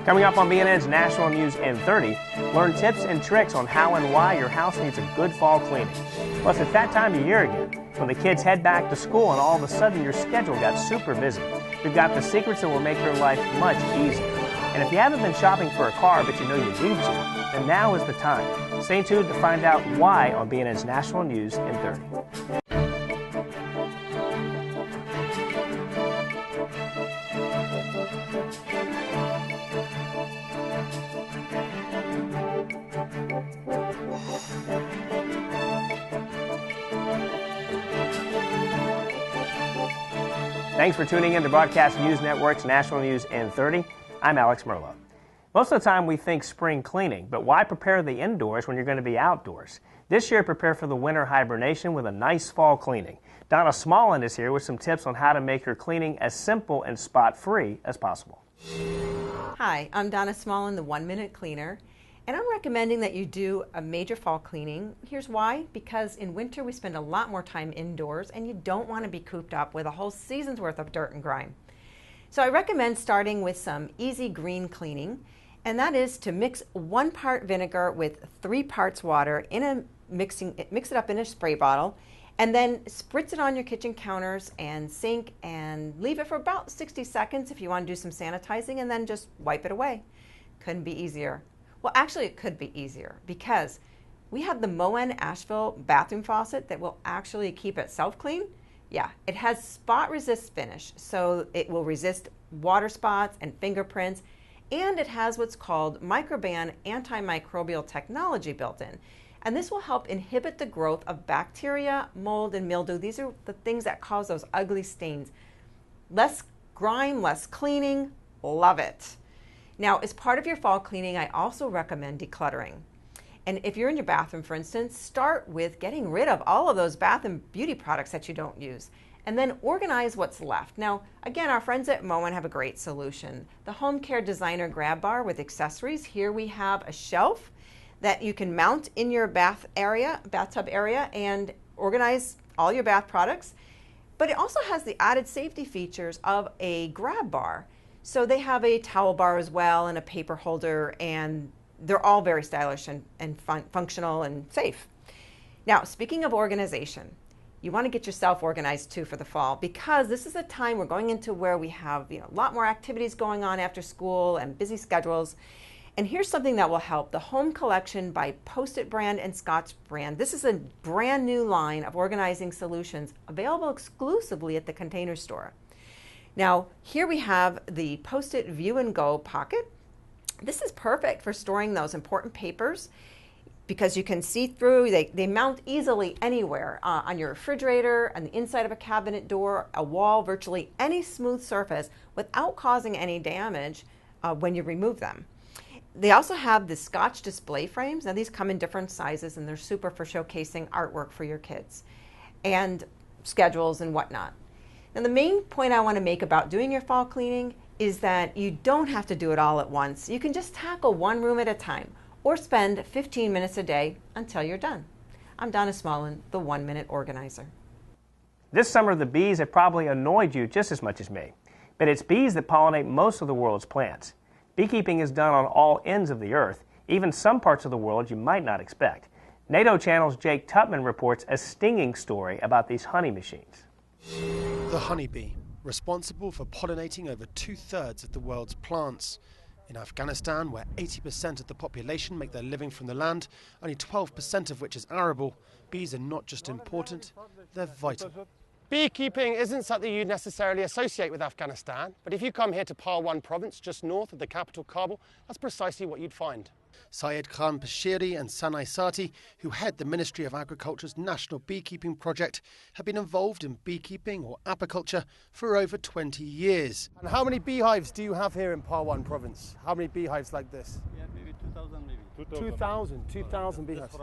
Coming up on BNN's National News in 30, learn tips and tricks on how and why your house needs a good fall cleaning. Plus, it's that time of year again, when the kids head back to school and all of a sudden your schedule got super busy. We've got the secrets that will make your life much easier. And if you haven't been shopping for a car but you know you need to, then now is the time. Stay tuned to find out why on BNN's National News in 30. Thanks for tuning in to Broadcast News Network's National News in 30. I'm Alex Merlo. Most of the time we think spring cleaning, but why prepare the indoors when you're going to be outdoors? This year, prepare for the winter hibernation with a nice fall cleaning. Donna Smallin is here with some tips on how to make your cleaning as simple and spot-free as possible. Hi, I'm Donna Smallin, the 1 Minute Cleaner, and I'm recommending that you do a major fall cleaning. Here's why: because in winter we spend a lot more time indoors and you don't want to be cooped up with a whole season's worth of dirt and grime. So I recommend starting with some easy green cleaning, and that is to mix 1 part vinegar with 3 parts water mix it up in a spray bottle, and then spritz it on your kitchen counters and sink and leave it for about 60 seconds if you want to do some sanitizing, and then just wipe it away. Couldn't be easier. Well, actually it could be easier because we have the Moen Asheville bathroom faucet that will actually keep it self-clean. Yeah, it has spot resist finish, so it will resist water spots and fingerprints, and it has what's called microban antimicrobial technology built in. And this will help inhibit the growth of bacteria, mold, and mildew. These are the things that cause those ugly stains. Less grime, less cleaning, love it. Now, as part of your fall cleaning, I also recommend decluttering. And if you're in your bathroom, for instance, start with getting rid of all of those bath and beauty products that you don't use, and then organize what's left. Now, again, our friends at Moen have a great solution. The Home Care Designer Grab Bar with accessories. Here we have a shelf that you can mount in your bathtub area and organize all your bath products. But it also has the added safety features of a grab bar. So they have a towel bar as well and a paper holder, and they're all very stylish and functional and safe. Now, speaking of organization, you want to get yourself organized too for the fall, because this is a time we're going into where we have a lot more activities going on after school and busy schedules. And here's something that will help: the Home Collection by Post-it Brand and Scotch Brand. This is a brand new line of organizing solutions available exclusively at the Container Store. Now, here we have the Post-it View and Go Pocket. This is perfect for storing those important papers because you can see through. They mount easily anywhere, on your refrigerator, on the inside of a cabinet door, a wall, virtually any smooth surface without causing any damage when you remove them. They also have the Scotch display frames. Now, these come in different sizes and they're super for showcasing artwork for your kids and schedules and whatnot. Now, the main point I want to make about doing your fall cleaning is that you don't have to do it all at once. You can just tackle 1 room at a time or spend 15 minutes a day until you're done. I'm Donna Smallin, the 1 Minute Organizer. This summer, the bees have probably annoyed you just as much as me. But it's bees that pollinate most of the world's plants. Beekeeping is done on all ends of the earth, even some parts of the world you might not expect. NATO Channel's Jake Tutman reports a stinging story about these honey machines. The honeybee, responsible for pollinating over 2/3 of the world's plants. In Afghanistan, where 80% of the population make their living from the land, only 12% of which is arable, bees are not just important, they're vital. Beekeeping isn't something you necessarily associate with Afghanistan, but if you come here to Parwan province, just north of the capital Kabul, that's precisely what you'd find. Syed Khan Bashiri and Sanai Sati, who head the Ministry of Agriculture's National Beekeeping Project, have been involved in beekeeping or apiculture for over 20 years. And how many beehives do you have here in Parwan province? How many beehives like this? Yeah, maybe 2,000 maybe. 2,000 beehives.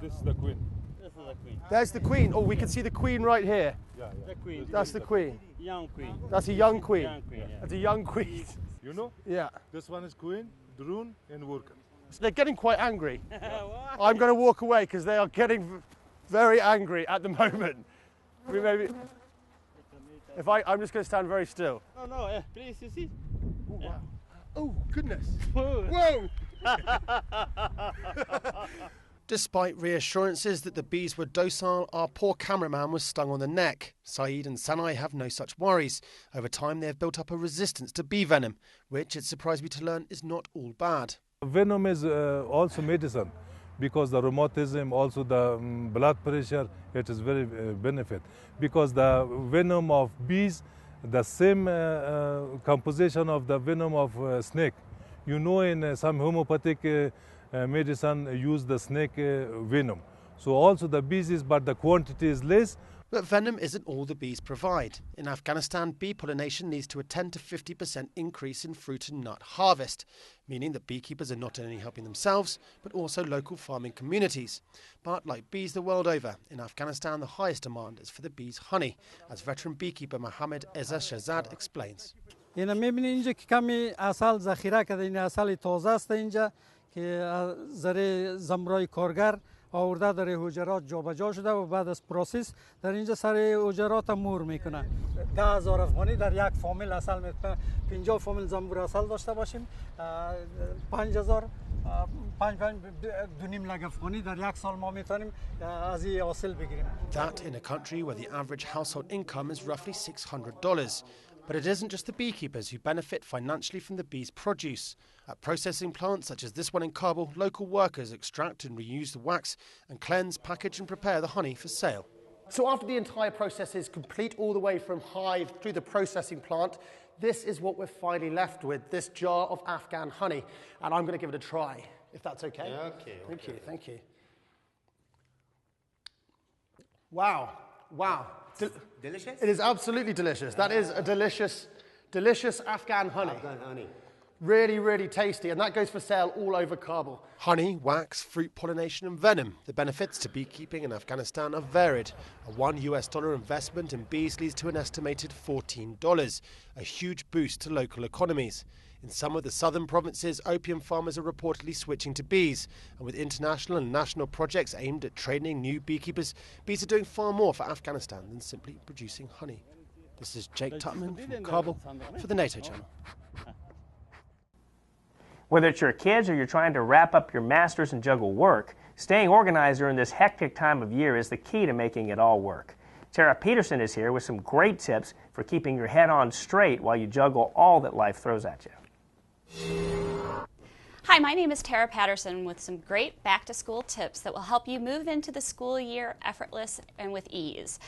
This is the queen. This is the queen. There's the queen. Oh, we can see the queen right here. Yeah. The queen. That's the queen. Young queen. That's a young queen. Young queen, yeah. That's a young queen. You know? Yeah. This one is queen, drone, and worker. So they're getting quite angry. I'm going to walk away because they are getting very angry at the moment. We maybe. I'm just going to stand very still. No, please, you see. Ooh, wow. Oh, goodness. Whoa! Despite reassurances that the bees were docile, our poor cameraman was stung on the neck. Saeed and Sanai have no such worries. Over time, they have built up a resistance to bee venom, which, it surprised me to learn, is not all bad. Venom is also medicine, because the rheumatism, also the blood pressure, it is very benefit. Because the venom of bees, the same composition of the venom of snake. You know, in some homeopathic medicine use the snake venom. So also the bees is, but the quantity is less. But venom isn't all the bees provide. In Afghanistan, bee pollination leads to a 10 to 50% increase in fruit and nut harvest, meaning that beekeepers are not only helping themselves, but also local farming communities. But like bees the world over, in Afghanistan the highest demand is for the bees' honey, as veteran beekeeper Mohammed Eza Shahzad explains. اینا می‌بینید اینجا که کمی عسل ذخیره کرده، این عسل تازه است اینجا که ذره زمرای کارگر آورده در حجرات جابجا شده و بعد از پروسس در اینجا سر حجرات مور میکنه. 10,000 افغانی در یک فامیل عسل میتونه 50 فامیل زنبور عسل داشته باشیم. 5,000 2.5 لک افغانی در یک سال ما میتونیم از این حاصل بگیریم. That in a country where the average household income is roughly $600. But it isn't just the beekeepers who benefit financially from the bees' produce. At processing plants such as this one in Kabul, local workers extract and reuse the wax and cleanse, package and prepare the honey for sale. So after the entire process is complete, all the way from hive through the processing plant, this is what we're finally left with, this jar of Afghan honey. And I'm going to give it a try, if that's okay. Yeah, okay. Thank you. Wow. Delicious? It is absolutely delicious. That is a delicious Afghan honey. Afghan honey. Really, really tasty, and that goes for sale all over Kabul. Honey, wax, fruit pollination and venom. The benefits to beekeeping in Afghanistan are varied. A $1 investment in bees leads to an estimated $14, a huge boost to local economies. In some of the southern provinces, opium farmers are reportedly switching to bees, and with international and national projects aimed at training new beekeepers, bees are doing far more for Afghanistan than simply producing honey. This is Jake Tutman from Kabul for the NATO channel. Whether it's your kids or you're trying to wrap up your masters and juggle work, staying organized during this hectic time of year is the key to making it all work. Tara Peterson is here with some great tips for keeping your head on straight while you juggle all that life throws at you. Hi, my name is Tara Patterson with some great back-to-school tips that will help you move into the school year effortless and with ease.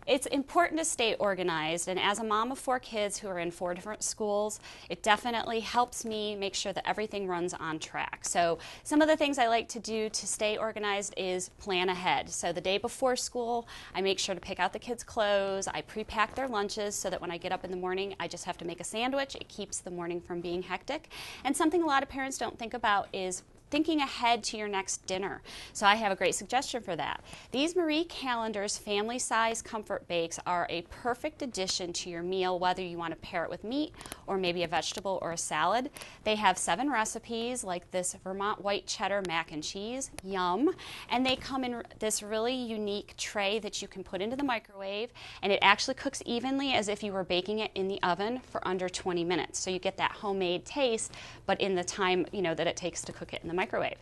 It's important to stay organized, and as a mom of 4 kids who are in 4 different schools, it definitely helps me make sure that everything runs on track. So some of the things I like to do to stay organized is plan ahead. So the day before school, I make sure to pick out the kids' clothes, I pre-pack their lunches so that when I get up in the morning, I just have to make a sandwich. It keeps the morning from being hectic. And something a lot of parents don't think about is thinking ahead to your next dinner. So I have a great suggestion for that. These Marie Callender's family size comfort bakes are a perfect addition to your meal, whether you want to pair it with meat or maybe a vegetable or a salad. They have 7 recipes like this Vermont white cheddar mac and cheese, yum, and they come in this really unique tray that you can put into the microwave, and it actually cooks evenly as if you were baking it in the oven for under 20 minutes. So you get that homemade taste, but in the time that it takes to cook it in the microwave.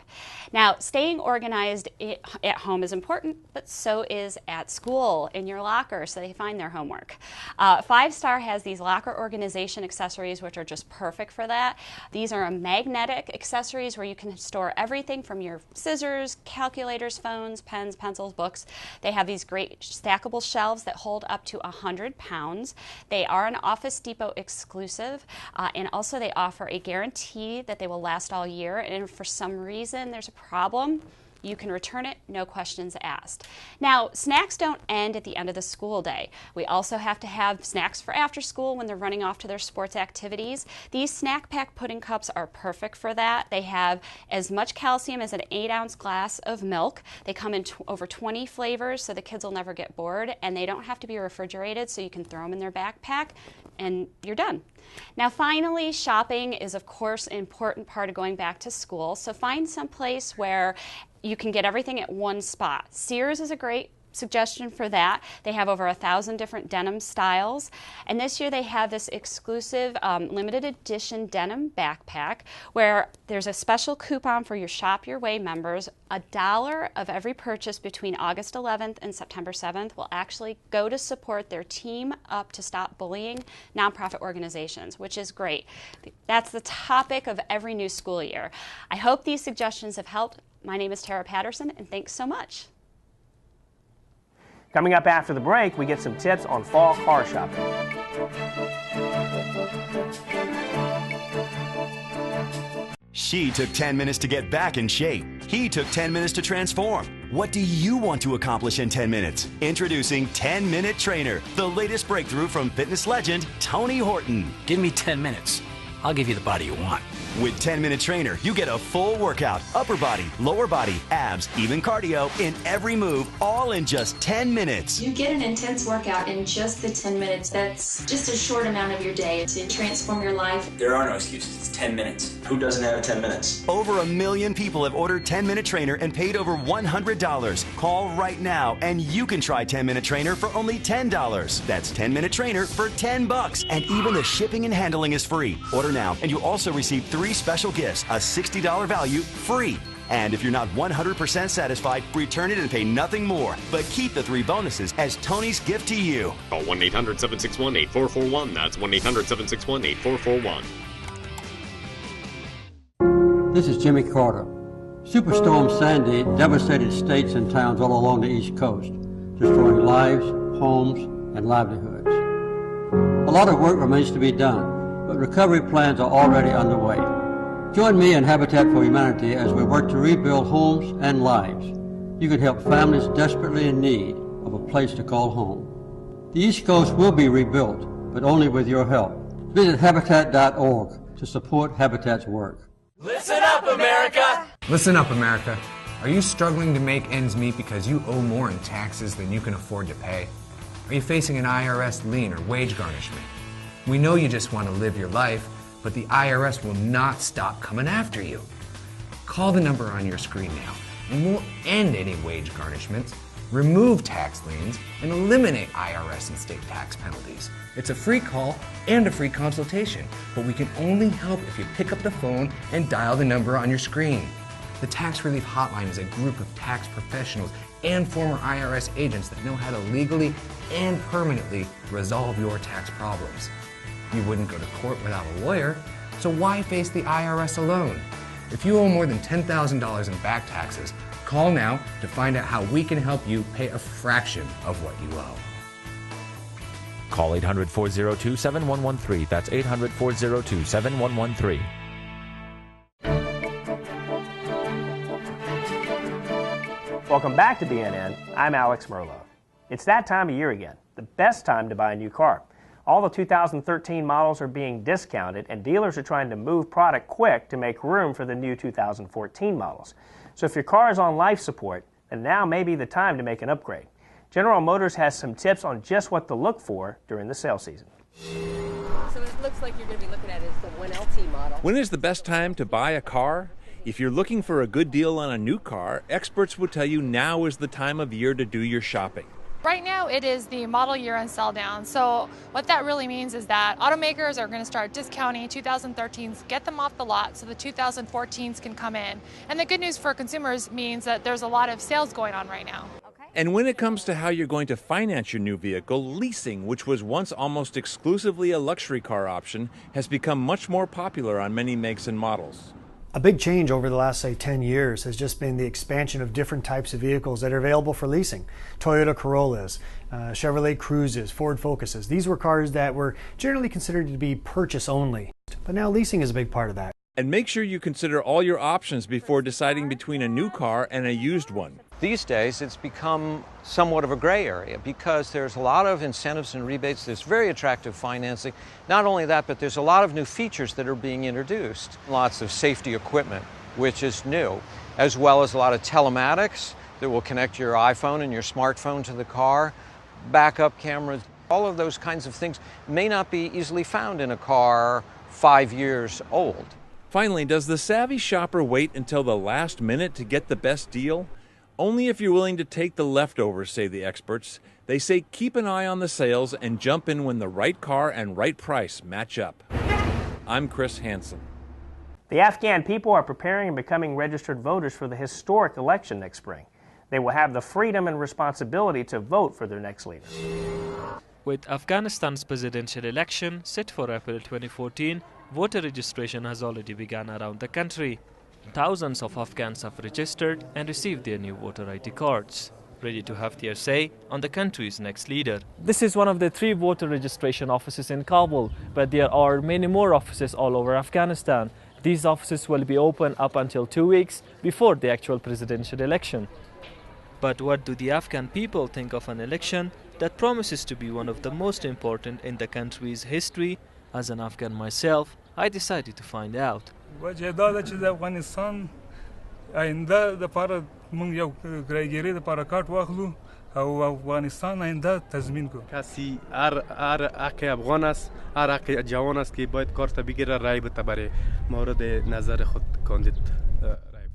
Now, staying organized at home is important, but so is at school, in your locker, so they find their homework. 5 Star has these locker organization accessories which are just perfect for that. These are magnetic accessories where you can store everything from your scissors, calculators, phones, pens, pencils, books. They have these great stackable shelves that hold up to 100 pounds. They are an Office Depot exclusive, and also they offer a guarantee that they will last all year, and for some reason there's a problem, you can return it, no questions asked. Now, snacks don't end at the end of the school day. We also have to have snacks for after school when they're running off to their sports activities. These snack pack pudding cups are perfect for that. They have as much calcium as an 8-ounce glass of milk. They come in over 20 flavors, so the kids will never get bored, and they don't have to be refrigerated, so you can throw them in their backpack and you're done. Now, finally, shopping is of course an important part of going back to school, so find some place where you can get everything at one spot. Sears is a great suggestion for that. They have over 1,000 different denim styles. And this year they have this exclusive limited edition denim backpack where there's a special coupon for your Shop Your Way members. $1 of every purchase between August 11th and September 7th will actually go to support their Team Up to Stop Bullying nonprofit organizations, which is great. That's the topic of every new school year. I hope these suggestions have helped. My name is Tara Patterson, and thanks so much. Coming up after the break, we get some tips on fall car shopping. She took 10 minutes to get back in shape. He took 10 minutes to transform. What do you want to accomplish in 10 minutes? Introducing 10-Minute Trainer, the latest breakthrough from fitness legend Tony Horton. Give me 10 minutes. I'll give you the body you want. With 10-Minute Trainer, you get a full workout, upper body, lower body, abs, even cardio in every move, all in just 10 minutes. You get an intense workout in just the 10 minutes. That's just a short amount of your day to transform your life. There are no excuses. It's 10 minutes. Who doesn't have 10 minutes? Over 1 million people have ordered 10-Minute Trainer and paid over $100. Call right now and you can try 10-Minute Trainer for only $10. That's 10-Minute Trainer for $10. And even the shipping and handling is free. Order now and you also receive 3 special gifts, a $60 value, free. And if you're not 100% satisfied, return it and pay nothing more. But keep the 3 bonuses as Tony's gift to you. Call 1-800-761-8441. That's 1-800-761-8441. This is Jimmy Carter. Superstorm Sandy devastated states and towns all along the East Coast, destroying lives, homes, and livelihoods. A lot of work remains to be done, but recovery plans are already underway. Join me and Habitat for Humanity as we work to rebuild homes and lives. You can help families desperately in need of a place to call home. The East Coast will be rebuilt, but only with your help. Visit Habitat.org to support Habitat's work. Listen up, America! Listen up, America. Are you struggling to make ends meet because you owe more in taxes than you can afford to pay? Are you facing an IRS lien or wage garnishment? We know you just want to live your life, but the IRS will not stop coming after you. Call the number on your screen now, and we'll end any wage garnishments, remove tax liens, and eliminate IRS and state tax penalties. It's a free call and a free consultation, but we can only help if you pick up the phone and dial the number on your screen. The Tax Relief Hotline is a group of tax professionals and former IRS agents that know how to legally and permanently resolve your tax problems. You wouldn't go to court without a lawyer, so why face the IRS alone? If you owe more than $10,000 in back taxes, call now to find out how we can help you pay a fraction of what you owe. Call 800-402-7113. That's 800-402-7113. Welcome back to BNN. I'm Alex Merlo. It's that time of year again, the best time to buy a new car. All the 2013 models are being discounted, and dealers are trying to move product quick to make room for the new 2014 models. So if your car is on life support, then now may be the time to make an upgrade. General Motors has some tips on just what to look for during the sale season. So it looks like you're going to be looking at is the 1LT model. When is the best time to buy a car? If you're looking for a good deal on a new car, experts will tell you now is the time of year to do your shopping. Right now it is the model year on sell down. So what that really means is that automakers are going to start discounting 2013s, get them off the lot so the 2014s can come in. And the good news for consumers means that there's a lot of sales going on right now. And when it comes to how you're going to finance your new vehicle, leasing, which was once almost exclusively a luxury car option, has become much more popular on many makes and models. A big change over the last, say, 10 years has just been the expansion of different types of vehicles that are available for leasing. Toyota Corollas, Chevrolet Cruzes, Ford Focuses. These were cars that were generally considered to be purchase only, but now leasing is a big part of that. And make sure you consider all your options before deciding between a new car and a used one. These days, it's become somewhat of a gray area because there's a lot of incentives and rebates. There's very attractive financing. Not only that, but there's a lot of new features that are being introduced. Lots of safety equipment, which is new, as well as a lot of telematics that will connect your iPhone and your smartphone to the car, backup cameras. All of those kinds of things may not be easily found in a car 5 years old. Finally, does the savvy shopper wait until the last minute to get the best deal? Only if you're willing to take the leftovers, say the experts. They say keep an eye on the sales and jump in when the right car and right price match up. I'm Chris Hansen. The Afghan people are preparing and becoming registered voters for the historic election next spring. They will have the freedom and responsibility to vote for their next leader. With Afghanistan's presidential election set for April 2014, voter registration has already begun around the country. Thousands of Afghans have registered and received their new voter ID cards, ready to have their say on the country's next leader. This is one of the 3 voter registration offices in Kabul, but there are many more offices all over Afghanistan. These offices will be open up until 2 weeks before the actual presidential election. But what do the Afghan people think of an election that promises to be one of the most important in the country's history? As an Afghan myself, I decided to find out. او افغانستان آینده تضمین کو کسی هر حق افغان است هر حق جوان است که باید کارت بگیره رای بده برای مورد نظر خود کاندید.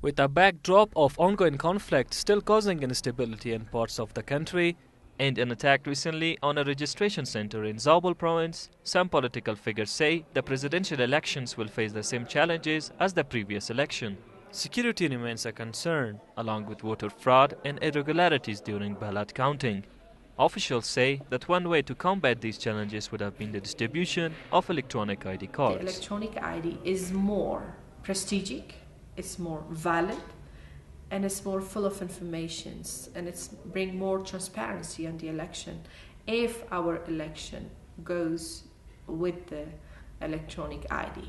With a backdrop of ongoing conflict still causing instability in parts of the country and an attack recently on a registration center in Zabul province, some political figures say the presidential elections will face the same challenges as the previous election. Security remains a concern, along with voter fraud and irregularities during ballot counting. Officials say that one way to combat these challenges would have been the distribution of electronic ID cards. The electronic ID is more prestigious, it's more valid, and it's more full of information, and it's bring more transparency on the election. If our election goes with the electronic ID,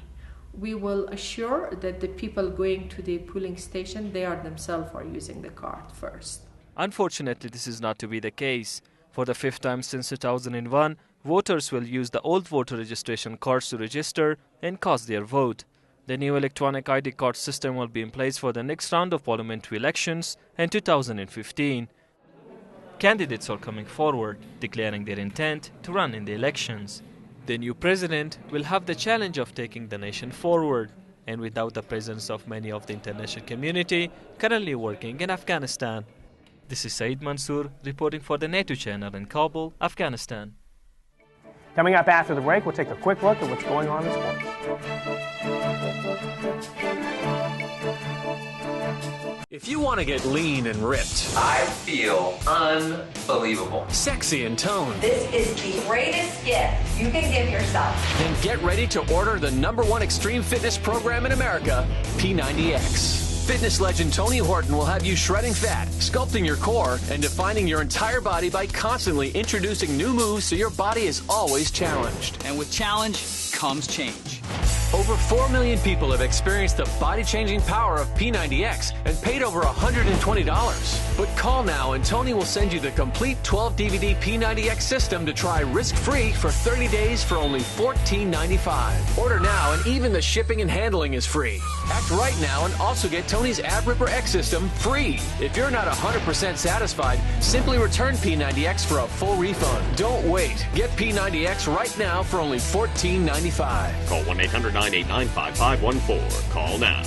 we will assure that the people going to the polling station, they are themselves are using the card first. Unfortunately, this is not to be the case. For the 5th time since 2001, voters will use the old voter registration cards to register and cast their vote. The new electronic ID card system will be in place for the next round of parliamentary elections in 2015. Candidates are coming forward, declaring their intent to run in the elections. The new president will have the challenge of taking the nation forward, and without the presence of many of the international community currently working in Afghanistan. This is Saeed Mansoor reporting for the NATO channel in Kabul, Afghanistan. Coming up after the break, we'll take a quick look at what's going on in sports. If you want to get lean and ripped, I feel unbelievable. Sexy and toned. This is the greatest gift you can give yourself. Then get ready to order the #1 extreme fitness program in America, P90X. Fitness legend Tony Horton will have you shredding fat, sculpting your core, and defining your entire body by constantly introducing new moves so your body is always challenged. And with challenge comes change. Over 4 million people have experienced the body-changing power of P90X and paid over $120. But call now and Tony will send you the complete 12-DVD P90X system to try risk-free for 30 days for only $14.95. Order now and even the shipping and handling is free. Act right now and also get Tony's Ab Ripper X system free. If you're not 100% satisfied, simply return P90X for a full refund. Don't wait. Get P90X right now for only $14.95. Call 1-800-989-5514. Call now.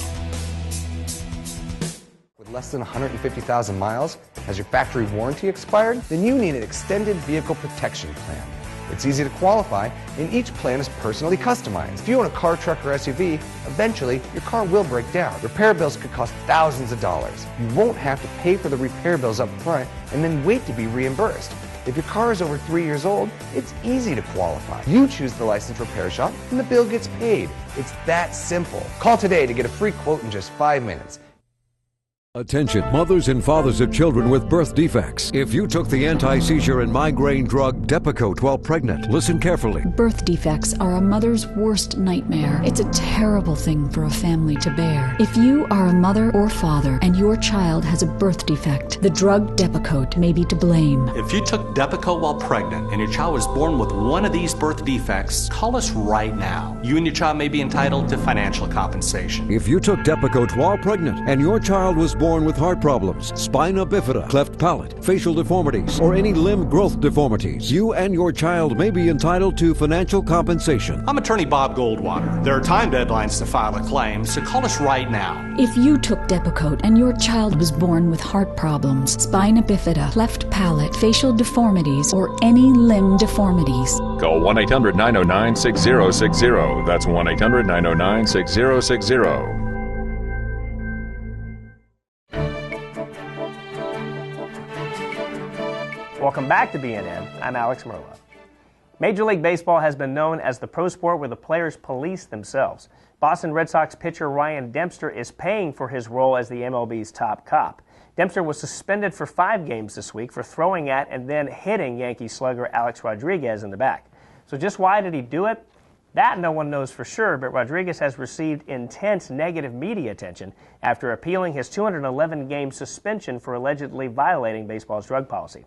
With less than 150,000 miles, has your factory warranty expired? Then you need an extended vehicle protection plan. It's easy to qualify, and each plan is personally customized. If you own a car, truck, or SUV, eventually your car will break down. Repair bills could cost thousands of dollars. You won't have to pay for the repair bills up front and then wait to be reimbursed. If your car is over 3 years old, it's easy to qualify. You choose the licensed repair shop, and the bill gets paid. It's that simple. Call today to get a free quote in just 5 minutes. Attention, mothers and fathers of children with birth defects. If you took the anti-seizure and migraine drug Depakote while pregnant, listen carefully. Birth defects are a mother's worst nightmare. It's a terrible thing for a family to bear. If you are a mother or father and your child has a birth defect, the drug Depakote may be to blame. If you took Depakote while pregnant and your child was born with one of these birth defects, call us right now. You and your child may be entitled to financial compensation. If you took Depakote while pregnant and your child was born born with heart problems, spina bifida, cleft palate, facial deformities, or any limb growth deformities, you and your child may be entitled to financial compensation. I'm attorney Bob Goldwater. There are time deadlines to file a claim, so call us right now. If you took Depakote and your child was born with heart problems, spina bifida, cleft palate, facial deformities, or any limb deformities, call 1-800-909-6060. That's 1-800-909-6060. Welcome back to BNN. I'm Alex Merlo. Major League Baseball has been known as the pro sport where the players police themselves. Boston Red Sox pitcher Ryan Dempster is paying for his role as the MLB's top cop. Dempster was suspended for 5 games this week for throwing at and then hitting Yankee slugger Alex Rodriguez in the back. So just why did he do it? That no one knows for sure, but Rodriguez has received intense negative media attention after appealing his 211-game suspension for allegedly violating baseball's drug policy.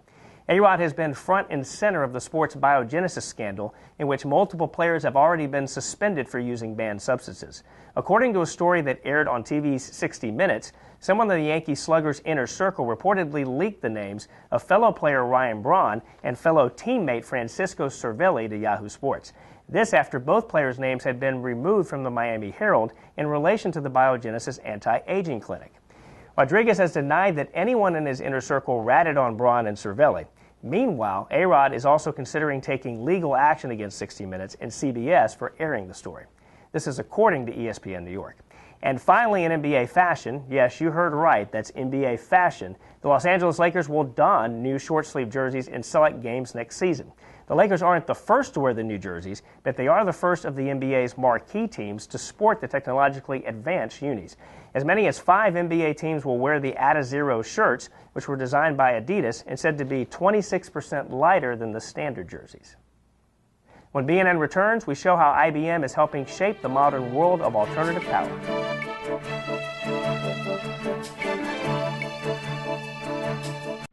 A-Rod has been front and center of the sports biogenesis scandal, in which multiple players have already been suspended for using banned substances. According to a story that aired on TV's 60 Minutes, someone in the Yankee slugger's inner circle reportedly leaked the names of fellow player Ryan Braun and fellow teammate Francisco Cervelli to Yahoo Sports. This after both players' names had been removed from the Miami Herald in relation to the Biogenesis anti-aging clinic. Rodriguez has denied that anyone in his inner circle ratted on Braun and Cervelli. Meanwhile, A-Rod is also considering taking legal action against 60 Minutes and CBS for airing the story. This is according to ESPN New York. And finally, in NBA fashion, yes, you heard right, that's NBA fashion, the Los Angeles Lakers will don new short-sleeve jerseys in select games next season. The Lakers aren't the first to wear the new jerseys, but they are the first of the NBA's marquee teams to sport the technologically advanced unis. As many as 5 NBA teams will wear the Adazero shirts, which were designed by Adidas and said to be 26% lighter than the standard jerseys. When BNN returns, we show how IBM is helping shape the modern world of alternative power.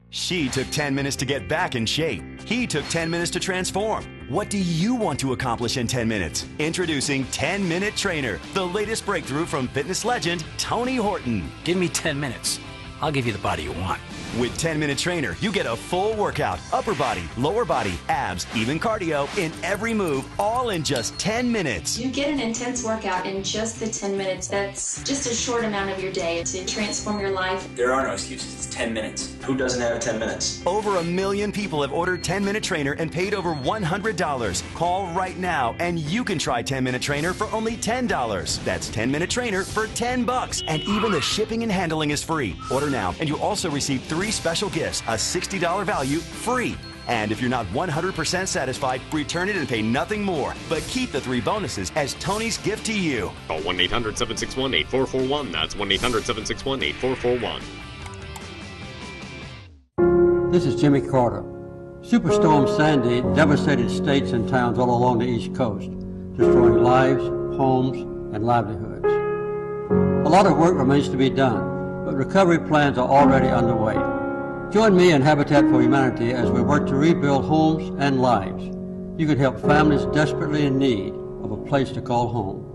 She took 10 minutes to get back in shape. He took 10 minutes to transform. What do you want to accomplish in 10 minutes? Introducing 10-Minute Trainer, the latest breakthrough from fitness legend Tony Horton. Give me 10 minutes. I'll give you the body you want. With 10-Minute Trainer, you get a full workout, upper body, lower body, abs, even cardio in every move, all in just 10 minutes. You get an intense workout in just the 10 minutes. That's just a short amount of your day to transform your life. There are no excuses. It's 10 minutes. Who doesn't have 10 minutes? Over 1 million people have ordered 10-Minute Trainer and paid over $100. Call right now and you can try 10-Minute Trainer for only $10. That's 10-Minute Trainer for $10. And even the shipping and handling is free. Order now and you also receive 3 special gifts, a $60 value free. And if you're not 100% satisfied, return it and pay nothing more. But keep the 3 bonuses as Tony's gift to you. Call 1-800-761-8441. That's 1-800-761-8441. This is Jimmy Carter. Superstorm Sandy devastated states and towns all along the East Coast, destroying lives, homes, and livelihoods. A lot of work remains to be done, but recovery plans are already underway. Join me and Habitat for Humanity as we work to rebuild homes and lives. You can help families desperately in need of a place to call home.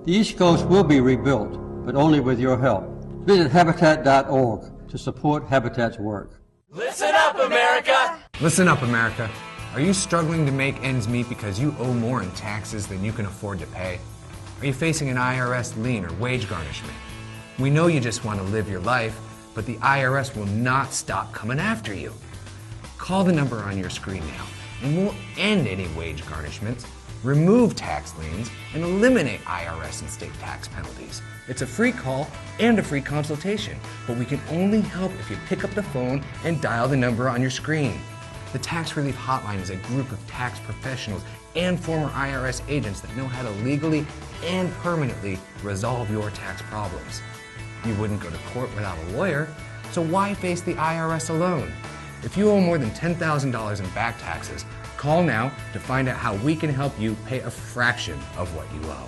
The East Coast will be rebuilt, but only with your help. Visit Habitat.org to support Habitat's work. Listen up, America! Listen up, America. Are you struggling to make ends meet because you owe more in taxes than you can afford to pay? Are you facing an IRS lien or wage garnishment? We know you just want to live your life, but the IRS will not stop coming after you. Call the number on your screen now, and we'll end any wage garnishments, remove tax liens, and eliminate IRS and state tax penalties. It's a free call and a free consultation, but we can only help if you pick up the phone and dial the number on your screen. The Tax Relief Hotline is a group of tax professionals and former IRS agents that know how to legally and permanently resolve your tax problems. You wouldn't go to court without a lawyer, so why face the IRS alone? If you owe more than $10,000 in back taxes, call now to find out how we can help you pay a fraction of what you owe.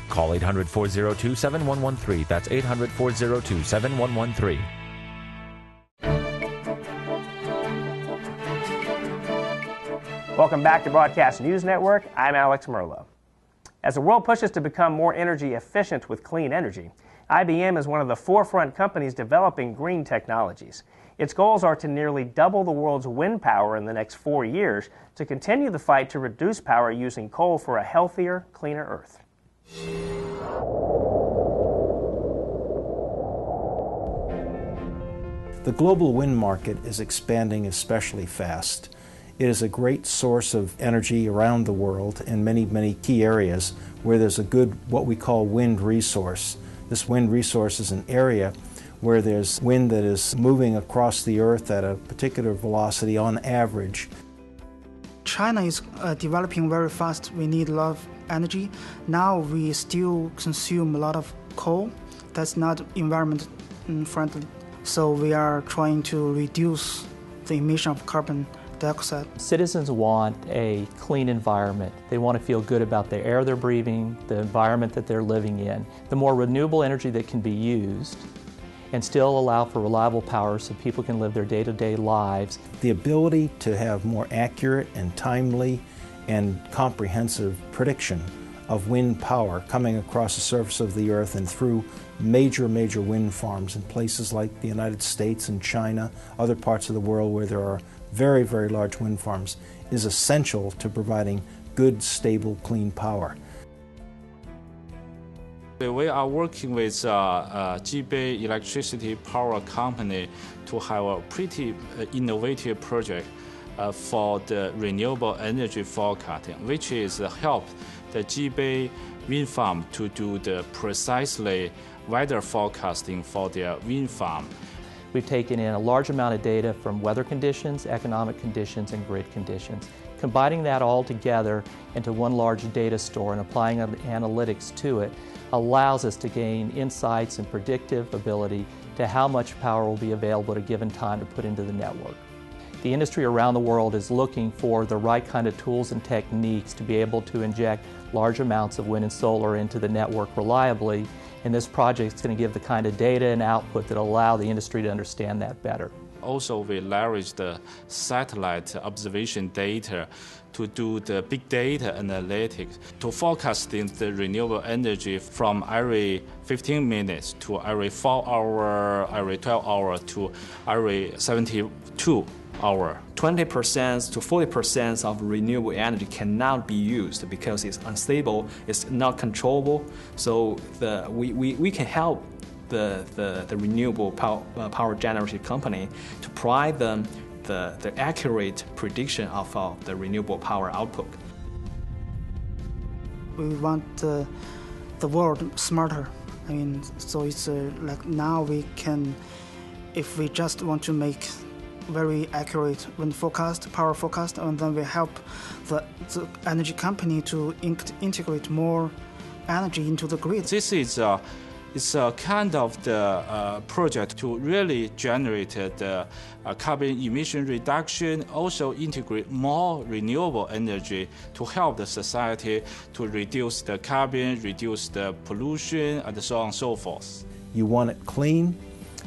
Call 800-402-7113. That's 800-402-7113. Welcome back to Broadcast News Network. I'm Alex Merlo. As the world pushes to become more energy efficient with clean energy, IBM is one of the forefront companies developing green technologies. Its goals are to nearly double the world's wind power in the next 4 years to continue the fight to reduce power using coal for a healthier, cleaner Earth. The global wind market is expanding especially fast. It is a great source of energy around the world in many, many key areas where there's a good, what we call wind resource. This wind resource is an area where there's wind that is moving across the earth at a particular velocity on average. China is developing very fast. We need a lot of energy. Now we still consume a lot of coal. That's not environment friendly. So we are trying to reduce the emission of carbon dioxide. Citizens want a clean environment. They want to feel good about the air they're breathing, the environment that they're living in. The more renewable energy that can be used and still allow for reliable power so people can live their day-to-day lives. The ability to have more accurate and timely and comprehensive prediction of wind power coming across the surface of the earth and through major wind farms in places like the United States and China, other parts of the world where there are very large wind farms, is essential to providing good, stable, clean power. We are working with Jibei Electricity Power Company to have a pretty innovative project for the renewable energy forecasting, which is help the Jibei wind farm to do the precisely weather forecasting for their wind farm. We've taken in a large amount of data from weather conditions, economic conditions, and grid conditions. Combining that all together into one large data store and applying analytics to it allows us to gain insights and predictive ability to how much power will be available at a given time to put into the network. The industry around the world is looking for the right kind of tools and techniques to be able to inject large amounts of wind and solar into the network reliably, and this project is going to give the kind of data and output that allow the industry to understand that better. Also, we leverage the satellite observation data to do the big data analytics to forecasting the renewable energy from every 15 minutes to every 4 hours, every 12 hours to every 72 hours. 20% to 40% of renewable energy cannot be used because it's unstable, it's not controllable. So we can help the renewable power generation company to provide them the accurate prediction of the renewable power output. We want the world smarter. I mean, so it's like now we can, if we just want to make very accurate wind forecast, power forecast, and then we help the energy company to integrate more energy into the grid. This is it's a kind of the project to really generate the carbon emission reduction, also integrate more renewable energy to help the society to reduce the carbon, reduce the pollution, and so on and so forth. You want it clean,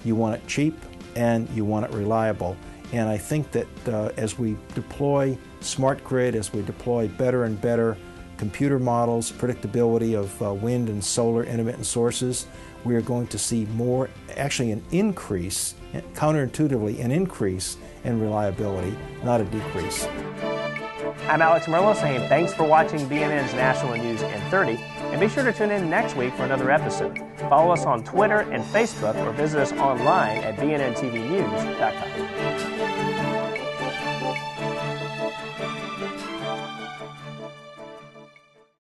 you want it cheap, and you want it reliable. And I think that as we deploy smart grid, as we deploy better and better computer models, predictability of wind and solar intermittent sources, we are going to see more, actually an increase, counterintuitively, an increase in reliability, not a decrease. I'm Alex Merlo saying thanks for watching BNN's National News in 30, and be sure to tune in next week for another episode. Follow us on Twitter and Facebook or visit us online at bnntvnews.com.